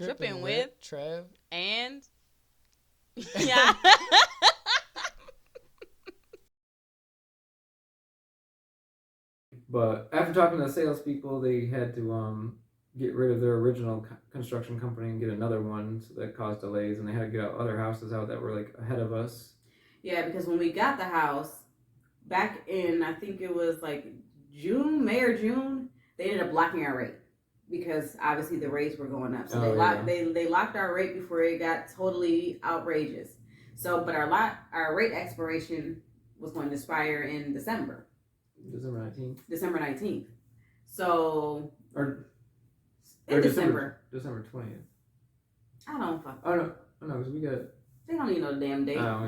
Tripping with Trev and yeah. But after talking to the salespeople, they had to get rid of their original construction company and get another one, so that caused delays, and they had to get other houses out that were like ahead of us. Yeah, because when we got the house back in, I think it was like May or June, they ended up locking our rate because obviously the rates were going up. So they locked our rate before it got totally outrageous. So, but our rate expiration was going to expire in December. December 19th. So or in December 20th. I don't fuck. Oh no, because we got. They don't even know the damn date. Oh, yeah.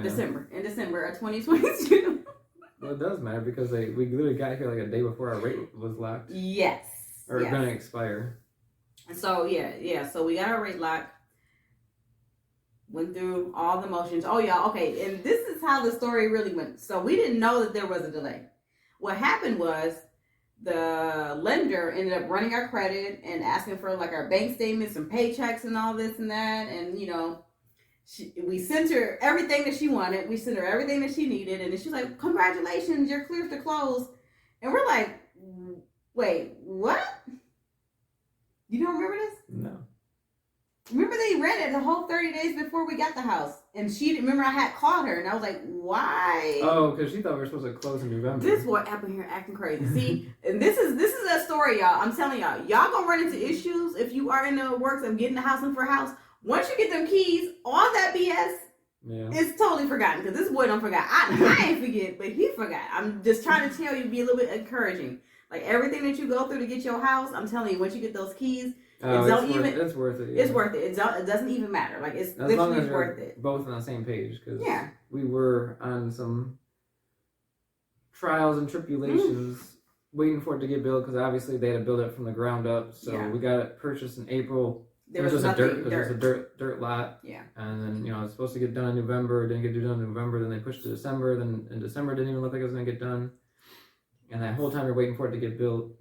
In December of 2022. Well, it does matter because we literally got here like a day before our rate was locked. Yes. Or going to expire. So yeah. So we got our rate locked. Went through all the motions. Oh yeah, okay. And this is how the story really went. So we didn't know that there was a delay. What happened was the lender ended up running our credit and asking for like our bank statements and paychecks and all this and that, and we sent her everything that she wanted. We sent her everything that she needed. And then she's like, congratulations, you're clear to close. And we're like, wait, what? You don't remember this? No. Remember they rented the whole 30 days before we got the house. And she didn't remember I had called her. And I was like, why? Oh, because she thought we were supposed to close in November. This boy up in here acting crazy. See, and this is a story, y'all. I'm telling y'all gonna run into issues if you are in the works of getting the house in for a house. Once you get them keys, all that BS is totally forgotten. Because this boy don't forget. I ain't forget, but he forgot. I'm just trying to tell you, be a little bit encouraging. Like everything that you go through to get your house, I'm telling you, once you get those keys, it's worth it. Yeah. It's worth it. It doesn't even matter. Like it's literally worth it. Both on the same page, because yeah, we were on some trials and tribulations, waiting for it to get built because obviously they had to build it from the ground up. So we got it purchased in April. It was just a dirt lot. Yeah. And then it was supposed to get done in November. It didn't get done in November. Then they pushed it to December. Then in December it didn't even look like it was gonna get done. And that whole time you're waiting for it to get built,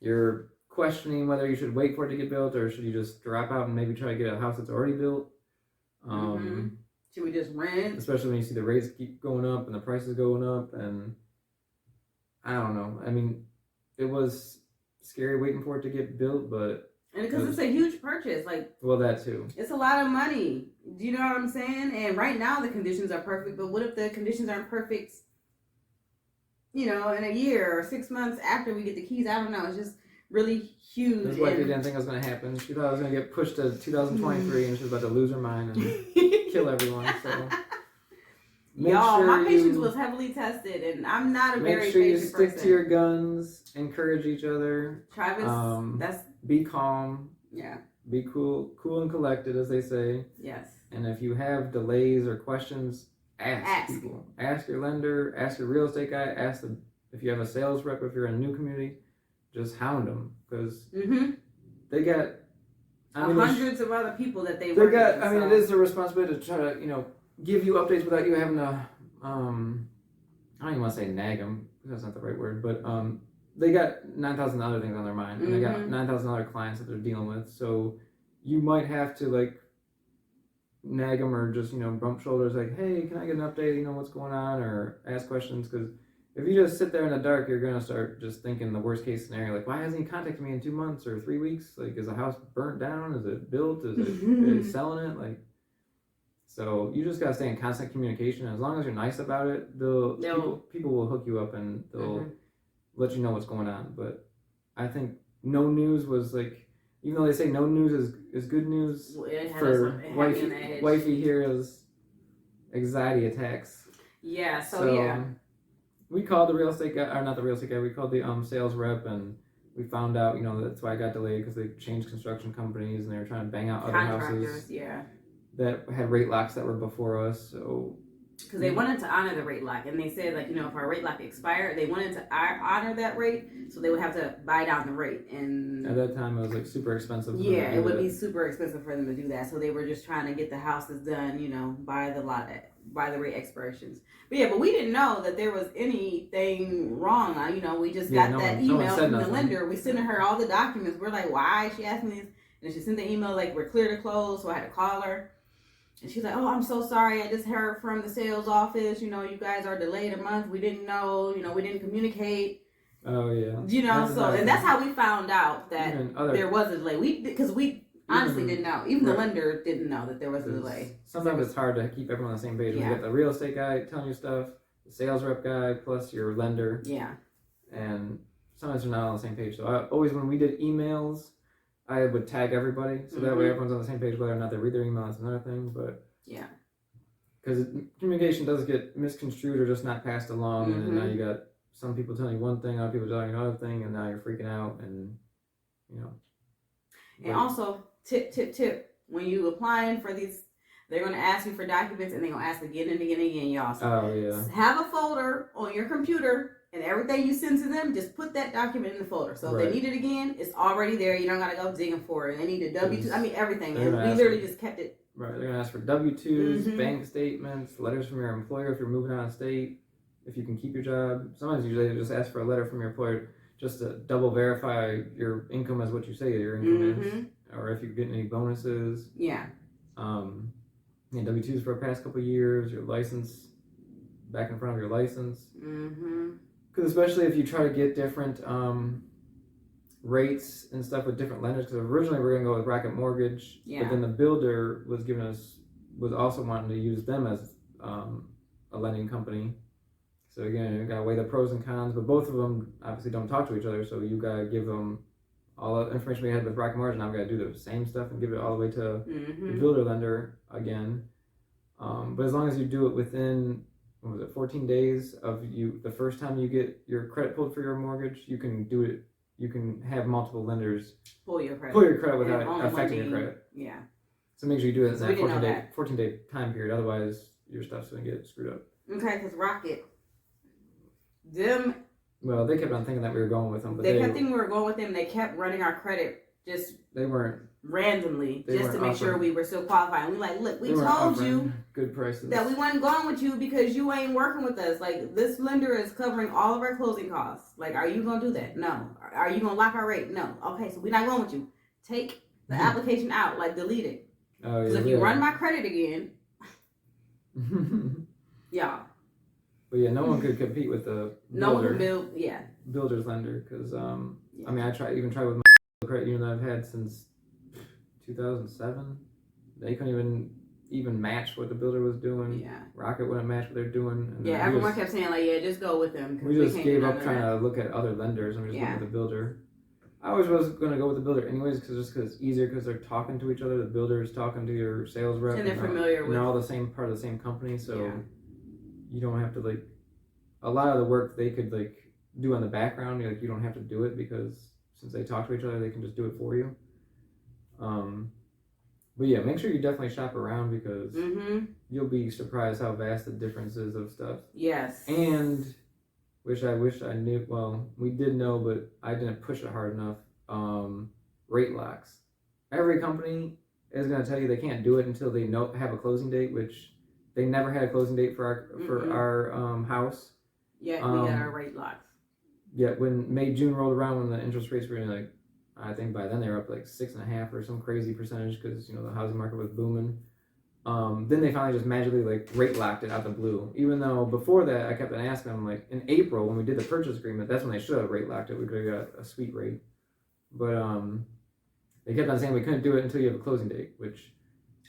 you're questioning whether you should wait for it to get built or should you just drop out and maybe try to get a house that's already built. Should we just rent? Especially when you see the rates keep going up and the prices going up, and I don't know. I mean, it was scary waiting for it to get built, but and because it's a huge purchase, that too. It's a lot of money. Do you know what I'm saying? And right now the conditions are perfect, but what if the conditions aren't perfect? In a year or 6 months after we get the keys, I don't know. It's just really huge. This wife didn't think it was going to happen. She thought it was going to get pushed to 2023, and she was about to lose her mind and kill everyone. So, my patience was heavily tested, and I'm not a very patient person. Make sure you stick to your guns. Encourage each other. Travis, be calm. Yeah. Be cool and collected, as they say. Yes. And if you have delays or questions, ask people. Ask your lender. Ask your real estate guy. Ask them if you have a sales rep. If you're in a new community, just hound them because they got hundreds of other people that they work with. I mean, it is their responsibility to try to give you updates without you having to I don't even want to say nag them. That's not the right word, but they got 9,000 other things on their mind, and they got 9,000 other clients that they're dealing with. So you might have to nag them or just bump shoulders like, hey, can I get an update? What's going on, or ask questions, because if you just sit there in the dark, you're gonna start just thinking the worst case scenario, like, why hasn't he contacted me in 2 months or 3 weeks? Like, is the house burnt down? Is it built? Is it selling it? So you just gotta stay in constant communication. As long as you're nice about it, people will hook you up and they'll let you know what's going on. But I think no news was even though they say no news is good news, for wifey here is anxiety attacks. Yeah. So yeah. We called the real estate guy, or not the real estate guy. We called the sales rep, and we found out that's why I got delayed, because they changed construction companies and they were trying to bang out other houses. Yeah. That had rate locks that were before us, so. Because they wanted to honor the rate lock, and they said if our rate lock expired, they wanted to honor that rate, so they would have to buy down the rate. And at that time, it was super expensive. Yeah, it would be super expensive for them to do that. So they were just trying to get the houses done, by the rate expirations. But we didn't know that there was anything wrong. We just got that email from the lender. We sent her all the documents. We're like, why is she asking this? And she sent the email like, we're clear to close. So I had to call her. And she's like, oh, I'm so sorry. I just heard from the sales office. You guys are delayed a month. We didn't know. We didn't communicate. Oh, yeah. And that's how we found out that there was a delay. Because we honestly didn't know. Even the lender didn't know that there was a delay. Sometimes it's hard to keep everyone on the same page. Yeah. You got the real estate guy telling you stuff, the sales rep guy, plus your lender. Yeah. And sometimes they're not on the same page. So I always, when we did emails, I would tag everybody. So that way everyone's on the same page, whether or not they read their email, that's another thing. But yeah. Because communication does get misconstrued or just not passed along. And then now you got some people telling you one thing, other people telling you another thing, and now you're freaking out. And, And also, tip. When you applying for these, they're going to ask you for documents, and they're going to ask again and again and again, y'all. So oh, yeah. Have a folder on your computer, and everything you send to them, just put that document in the folder. So if they need it again, it's already there. You don't got to go digging for it. And they need a W-2. I mean, everything. And we literally just kept it. Right. They're going to ask for W-2s, bank statements, letters from your employer if you're moving out of state, if you can keep your job. Sometimes usually they just ask for a letter from your employer just to double verify your income as what you say your income is, or if you're getting any bonuses. Yeah. W-2s for the past couple of years, your license, back in front of your license. Because especially if you try to get different rates and stuff with different lenders, because originally we were going to go with Rocket Mortgage, but then the builder was also wanting to use them as a lending company. So again, you gotta weigh the pros and cons, but both of them obviously don't talk to each other, so you gotta give them all the information we had with Rocket Mortgage. Now we gotta do the same stuff and give it all the way to the builder lender again. But as long as you do it within 14 days of the first time you get your credit pulled for your mortgage, you can do it. You can have multiple lenders pull your credit without affecting your credit. Yeah. So make sure you do it in that 14 day time period. Otherwise, your stuff's gonna get screwed up. Okay, because Rocket. Well, they kept on thinking that we were going with them, but they kept thinking we were going with them. They kept running our credit they weren't randomly just to make sure we were still qualified. And we like, look, we told you good prices that we wasn't going with you because you ain't working with us. Like, this lender is covering all of our closing costs. Like, are you gonna do that? No. Are you gonna lock our rate? No. Okay, so we're not going with you. Take the application out, like delete it. Oh yeah. Because if you run my credit again, yeah. But yeah, no one could compete with the builder's lender, because I mean, I tried with my credit union that I've had since 2007. They couldn't even match what the builder was doing. Yeah. Rocket wouldn't match what they're doing. And everyone kept saying like, just go with them. We just gave up trying to look at other lenders, and we just went with the builder. I always was going to go with the builder anyways, because it's easier, because they're talking to each other. The builder is talking to your sales rep, and they're familiar with. They're all the same part of the same company, so you don't have to a lot of the work they could do in the background. You don't have to do it, because since they talk to each other, they can just do it for you. But yeah, make sure you definitely shop around, because you'll be surprised how vast the difference is of stuff. Yes. And I wish I knew. Well, we did know, but I didn't push it hard enough. Rate locks. Every company is going to tell you they can't do it until they have a closing date, which they never had a closing date for our house. Yeah, we got our rate locks. Yeah, when June rolled around, when the interest rates were I think by then they were up 6.5 or some crazy percentage, because the housing market was booming. Then they finally just magically rate locked it out the blue. Even though before that I kept on asking them, in April when we did the purchase agreement, that's when they should have rate locked it. We could have got a sweet rate. But they kept on saying we couldn't do it until you have a closing date, which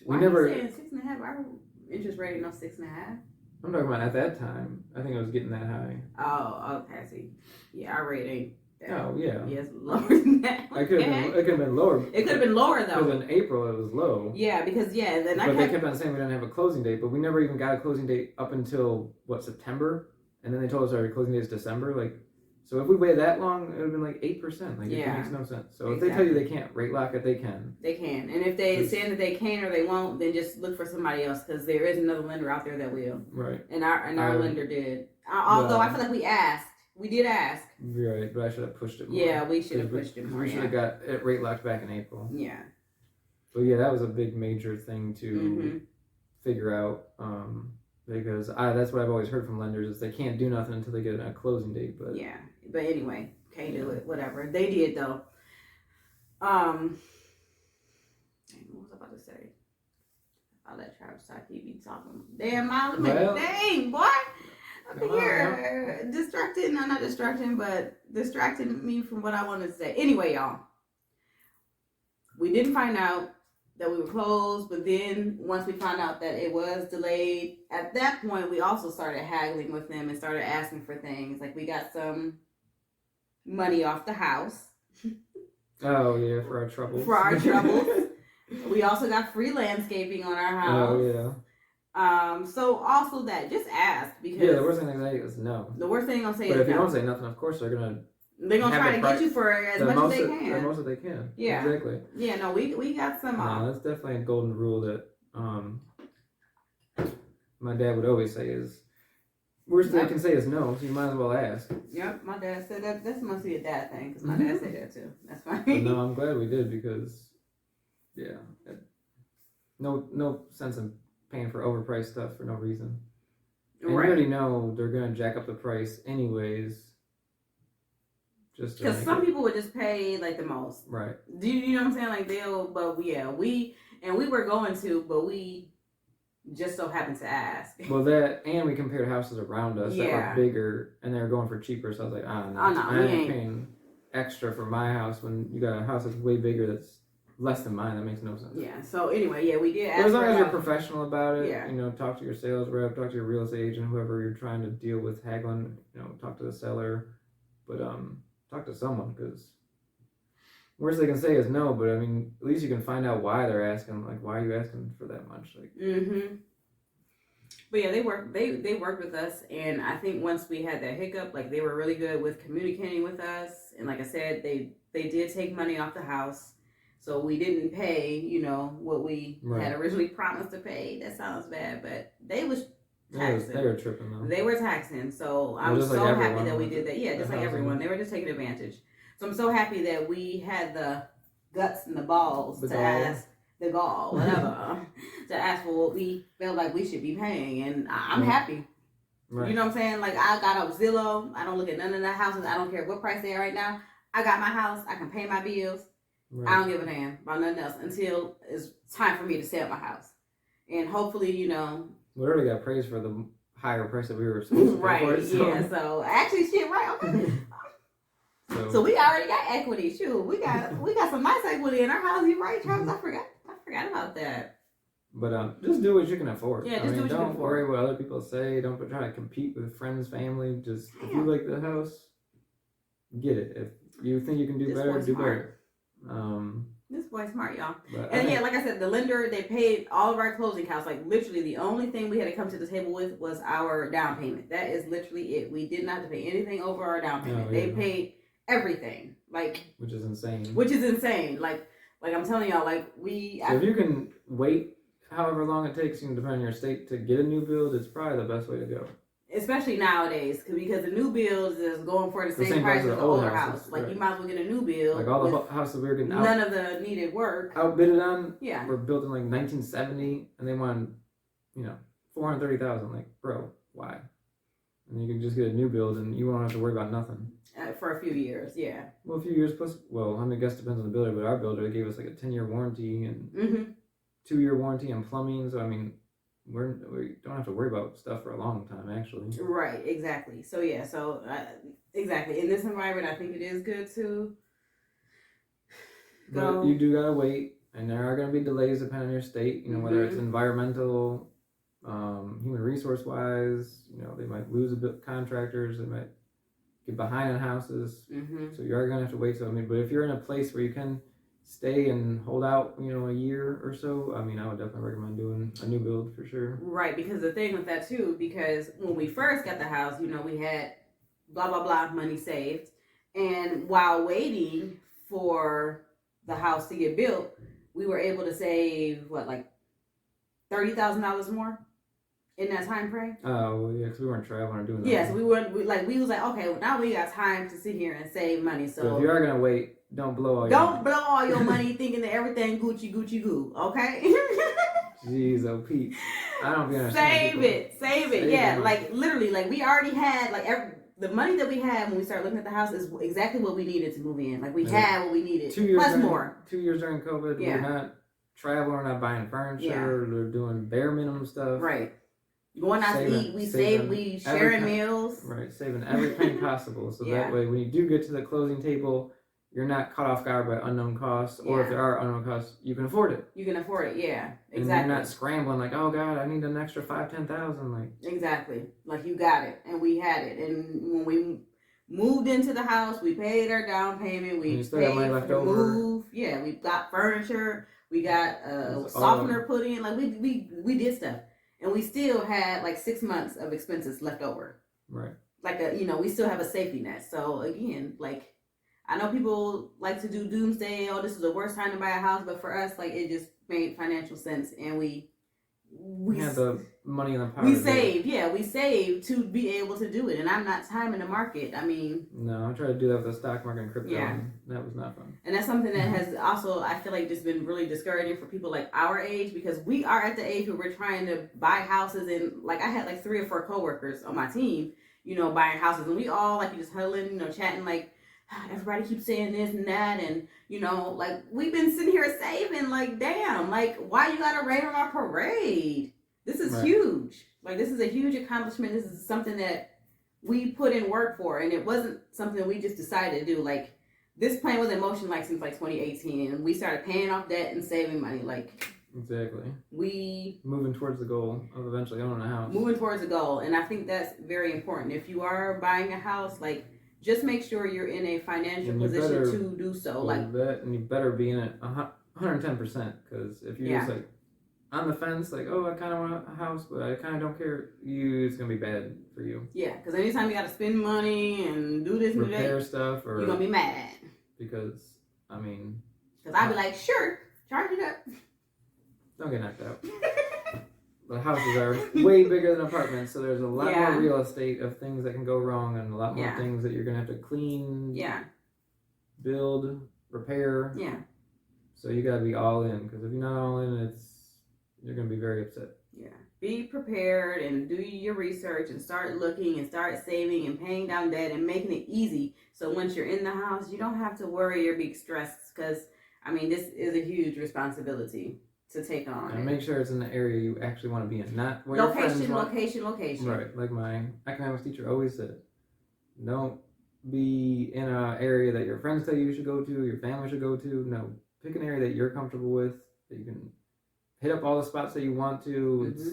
we never. Saying 6.5? Our interest rate no 6.5. I'm talking about at that time. I think I was getting that high. Oh, okay. I see. Yeah, our rate ain't. Oh yeah. Yes, lower than that. It could have been lower. It could have been lower though. Because in April it was low. Yeah, because then they kept on saying we didn't have a closing date, but we never even got a closing date up until September, and then they told us our closing date is December. So if we waited that long, it would have been 8%. It makes no sense. So if they tell you they can't rate lock it, they can. They can, and if they say that they can or they won't, then just look for somebody else, because there is another lender out there that will. Right. And our lender did. Although I feel like we asked. We did ask. Right, but I should have pushed it more. Yeah, we should have pushed it more. We should have got it rate locked back in April. Yeah. But yeah, that was a big major thing to figure out, because that's what I've always heard from lenders, is they can't do nothing until they get a closing date. But yeah, but anyway, can't do it. Whatever they did though. I about to say? I'll let Travis talk. He be talking damn mile a minute. Well, Dang, boy. Up in here. Distracting. No, not distracting, but distracting me from what I wanted to say. Anyway, y'all. We didn't find out that we were closed, but then once we found out that it was delayed, at that point we also started haggling with them and started asking for things. Like we got some money off the house. Oh yeah, for our troubles. For our troubles. We also got free landscaping on our house. Oh yeah. So also that, just ask, because Yeah, the worst thing they say is no. The worst thing they're gonna say but is if you no. don't say nothing, of course they're gonna try to get you for as much as they can. The most that they can. Yeah. Exactly. Yeah, no, we got some No, that's definitely a golden rule that my dad would always say is worst they can say is no, so you might as well ask. Yep, my dad said that. This must be a dad thing, because my dad said that too. That's fine. But no, I'm glad we did, because yeah, no sense in paying for overpriced stuff for no reason. And you already know they're gonna jack up the price anyways. Just because some people would just pay like the most. Right. Do you know what I'm saying? Like we were going to, but we just so happened to ask. Well, that, and we compared houses around us that were bigger, and they were going for cheaper. So I was like, no, I ain't paying extra for my house when you got a house that's way bigger that's less than mine. That makes no sense. Yeah. So anyway, we did ask. But as long as you're professional about it, yeah. Talk to your sales rep, talk to your real estate agent, whoever you're trying to deal with haggling. Talk to the seller, but talk to someone, because worst they can say is no. But I mean, at least you can find out why they're asking. Like, why are you asking for that much? Like. Mm-hmm. But yeah, they worked with us, and I think once we had that hiccup, like they were really good with communicating with us, and like I said, they did take money off the house, so we didn't pay, what we had originally promised to pay. That sounds bad, but they was taxing. They were tripping though. They were taxing, so I'm so happy that we did that. Yeah, just like everyone, they were just taking advantage. So I'm so happy that we had the guts and the balls to ask. The gall, whatever, to ask for what we felt like we should be paying, and I'm happy. Right. You know what I'm saying? Like, I got up Zillow. I don't look at none of the houses. I don't care what price they are right now. I got my house. I can pay my bills. Right. I don't give a damn about nothing else until it's time for me to sell my house. And hopefully, we already got praise for the higher price that we were supposed to pay for. So. Yeah, so actually, shit, right, okay. So we already got equity. Shoot, we got some nice equity in our house. You're right, Travis. I forgot about that. But just do what you can afford. Yeah, just do what you can afford. Don't worry what other people say. Don't try to compete with friends, family. Just if you like the house, get it. If you think you can do better, do better. This boy's smart, y'all. And yeah, like I said, the lender, they paid all of our closing costs. Like literally, the only thing we had to come to the table with was our down payment. That is literally it. We did not have to pay anything over our down payment. They paid everything. Which is insane. Like I'm telling y'all, so if you can wait however long it takes, depending on your state, to get a new build, it's probably the best way to go. Especially nowadays, because the new builds is going for the same price as the older house. Like you might as well get a new build. Like all the houses we were getting none of the needed work outbidded on. Yeah, were built in like 1970, and they wanted, $430,000. Like, bro, why? And you can just get a new build, and you won't have to worry about nothing. For a few years, yeah. Well, a few years plus. Well, I guess it depends on the builder, but our builder gave us like a 10-year warranty and 2-year warranty on plumbing. So I mean, we don't have to worry about stuff for a long time, actually. Right. Exactly. So yeah. So exactly in this environment, I think it is good to go. But you do gotta wait, and there are gonna be delays depending on your state. Whether it's environmental, human resource wise. They might lose a bit contractors. They might get behind on houses, so you are gonna have to wait. So but if you're in a place where you can stay and hold out, a year or so, I would definitely recommend doing a new build for sure. Right, because the thing with that too, because when we first got the house, we had blah blah blah money saved, and while waiting for the house to get built, we were able to save like $30,000 more. In that time frame? Oh, well, yeah, because we weren't traveling or doing that. Yeah, so we was like, okay, well, now we got time to sit here and save money. So if you are going to wait, don't blow all your money thinking that everything Gucci goo, okay? Jeez, oh Pete. I don't be understanding. Save it. Yeah, like literally, like we already had the money that we had when we started looking at the house is exactly what we needed to move in. Like we had what we needed. 2 years plus more. 2 years during COVID, we're not traveling, we're not buying furniture, we're doing bare minimum stuff. Right. Going out to eat, we save, we sharing meals. Right, saving every penny possible. So that way, when you do get to the closing table, you're not caught off guard by unknown costs. Or if there are unknown costs, you can afford it. You can afford it, yeah. Exactly. And you're not scrambling like, oh God, I need an extra $5,000-$10,000. Like exactly. Like you got it, and we had it. And when we moved into the house, we paid our down payment. We paid for the move. Yeah, we got furniture. We got softener put in. Like we did stuff. And we still had like 6 months of expenses left over. Right. Like we still have a safety net. So again, like I know people like to do doomsday. Oh, this is the worst time to buy a house. But for us, like it just made financial sense, and we had the money in the power. We saved, we saved to be able to do it. And I'm not timing the market. I mean, no, I tried to do that with the stock market and crypto. Yeah, and that was not fun. And that's something that has also, I feel like, just been really discouraging for people like our age, because we are at the age where we're trying to buy houses. And like I had like 3 or 4 coworkers on my team, buying houses, and we all like just huddling, chatting like. Everybody keeps saying this and that, and like we've been sitting here saving. Like, damn, like why you gotta rain on our parade? This is huge. Like, this is a huge accomplishment. This is something that we put in work for, and it wasn't something we just decided to do. Like, this plan was in motion like since like 2018, and we started paying off debt and saving money. Like, exactly. We moving towards the goal of eventually owning a house. Moving towards the goal, and I think that's very important. If you are buying a house, like. Just make sure you're in a financial position to do so. Like that, and you better be in it 110%. Because if you're just like on the fence, like, oh, I kind of want a house, but I kind of don't care, it's gonna be bad for you. Yeah, because anytime you got to spend money and do this and repair stuff, or you're gonna be mad. Because I mean, because I'd be like, sure, charge it up. Don't get knocked out. The houses are way bigger than apartments, so there's a lot more real estate of things that can go wrong, and a lot more things that you're gonna have to clean, build, repair. Yeah. So you gotta be all in, because if you're not all in, you're gonna be very upset. Yeah. Be prepared and do your research and start looking and start saving and paying down debt and making it easy. So once you're in the house, you don't have to worry or be stressed, because I mean this is a huge responsibility to take on. And make sure it's in the area you actually want to be in, not where location. Right, like my economics teacher always said, don't be in an area that your friends tell you should go to, your family should go to. No, pick an area that you're comfortable with, that you can hit up all the spots that you want to. It's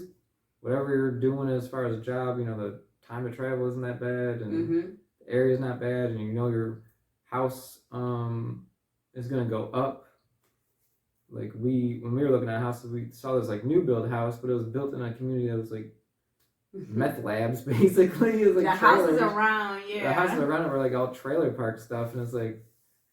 whatever you're doing as far as a job, the time to travel isn't that bad, and the area's not bad, and your house is going to go up. Like when we were looking at houses, we saw this like new build house, but it was built in a community that was like meth labs, basically. It was like the houses around, The houses around it were like all trailer park stuff, and it's like,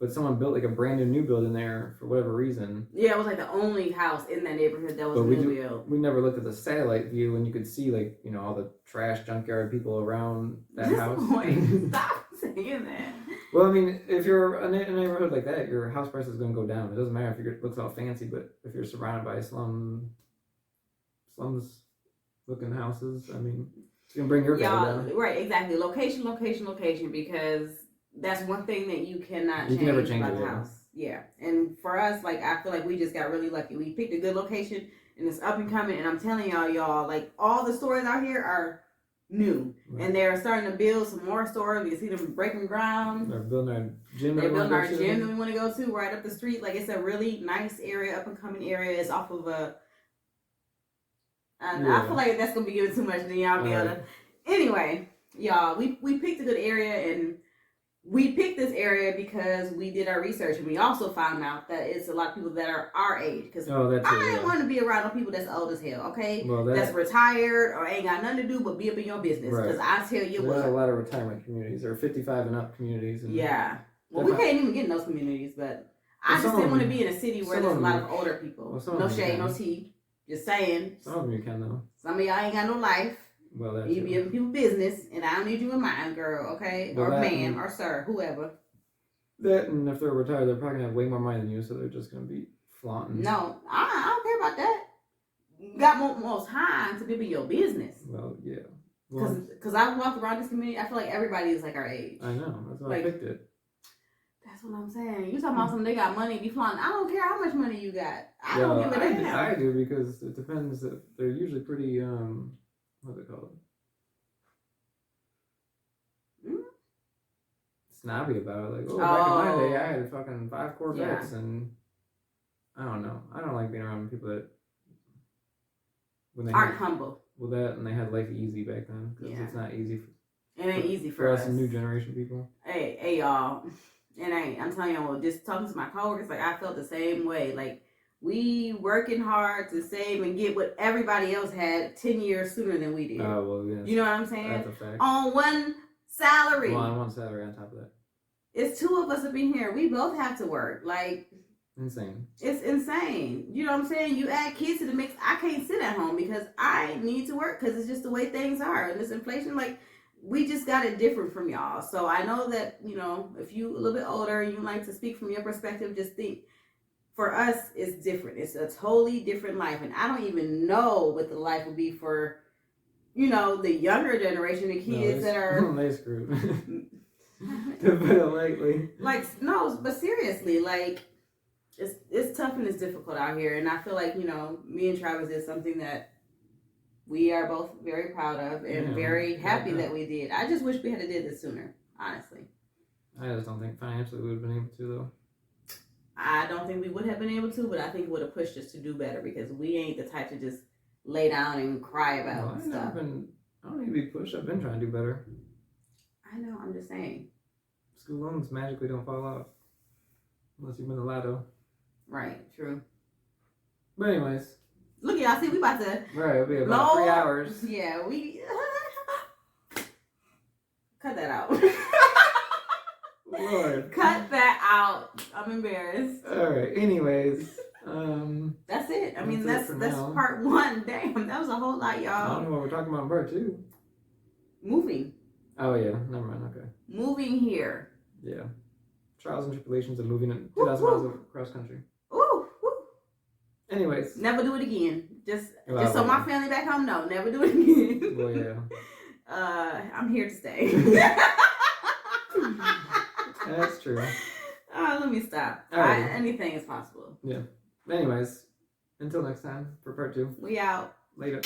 but someone built like a brand new build in there for whatever reason. Yeah, it was like the only house in that neighborhood that was new build. We never looked at the satellite view, and you could see like all the trash junkyard people around that house. Stop saying that. Well, I mean, if you're in a neighborhood like that, your house price is going to go down. It doesn't matter if it looks all fancy, but if you're surrounded by slums looking houses, I mean, it's going to bring your value down. Right, exactly. Location, because that's one thing that you cannot change, never change about the house. Yeah. And for us, like, I feel like we just got really lucky. We picked a good location, and it's up and coming, and I'm telling y'all, like, all the stores out here are new, and they're starting to build some more stores. You can see them breaking ground. They're building our gym. They're building our gym that we want to go to right up the street. Like, it's a really nice area, up and coming area. It's off of a. I feel like that's gonna be giving too much, then y'all be able to. Anyway, y'all, we picked a good area, and we picked this area because we did our research, and we also found out that it's a lot of people that are our age. Because I didn't want to be around no people that's old as hell, okay? Well, that's retired or ain't got nothing to do but be up in your business. Because I tell you there's a lot of retirement communities or 55 and up communities. And well, we can't even get in those communities, but I just didn't want to be in a city where there's a lot of older people. No shade, no tea. Just saying. Some of them you can, though. Some of y'all ain't got no life. Well, that's you be in people's business, and I don't need you in mine, girl, okay? Or man, or sir, whoever. That, and if they're retired, they're probably going to have way more money than you, so they're just going to be flaunting. No, I don't care about that. You got more time to be in your business. Well, yeah. Because I walk around this community, I feel like everybody is like our age. I know. That's why I picked it. That's what I'm saying. You talking about something they got money, be flying. I don't care how much money you got. I don't give a damn. I do because it depends. They're usually pretty what's it called? Snobby about it. Like, back in my day, I had fucking 5 Corvettes, and I don't know. I don't like being around people that aren't humble. Well, that and they had life easy back then because it's not easy. It ain't easy for us new generation people. Hey, y'all. And I'm telling y'all, just talking to my coworkers, like I felt the same way. Like we working hard to save and get what everybody else had 10 years sooner than we did. Oh well, yes. You know what I'm saying? That's a fact. On one salary. Well, on one salary on top of that. It's 2 of us up in here. We both have to work. Like insane. It's insane. You know what I'm saying? You add kids to the mix. I can't sit at home because I need to work because it's just the way things are. And this inflation, like. We just got it different from y'all. So I know that, if you a little bit older and you like to speak from your perspective, just think for us, it's different. It's a totally different life. And I don't even know what the life would be for, the younger generation, the kids that are. They screwed. To put it lightly. Like, no, but seriously, like, it's tough and it's difficult out here. And I feel like, me and Travis did something that we are both very proud of and very happy that we did. I just wish we had did this sooner, honestly. I just don't think financially we would have been able to, though. I don't think we would have been able to, but I think it would have pushed us to do better because we ain't the type to just lay down and cry about stuff. I don't need to be pushed. I've been trying to do better. I know, I'm just saying. School loans magically don't fall off. Unless you've been a lotto. Right, true. But anyways. Look, y'all see, we about to... Right, it'll be about 3 hours. Yeah, we... Cut that out. Lord. Cut that out. I'm embarrassed. Alright, anyways. That's it. I mean, that's part 1. Damn, that was a whole lot, y'all. I don't know what we're talking about in part 2. Moving. Oh, yeah. Never mind. Okay. Moving here. Yeah. Trials and tribulations of moving 2,000 miles across country. Anyways. Never do it again. Just so my family back home know. Never do it again. Well, yeah. I'm here to stay. That's true. Let me stop. Anything is possible. Yeah. Anyways, until next time for part 2. We out. Later.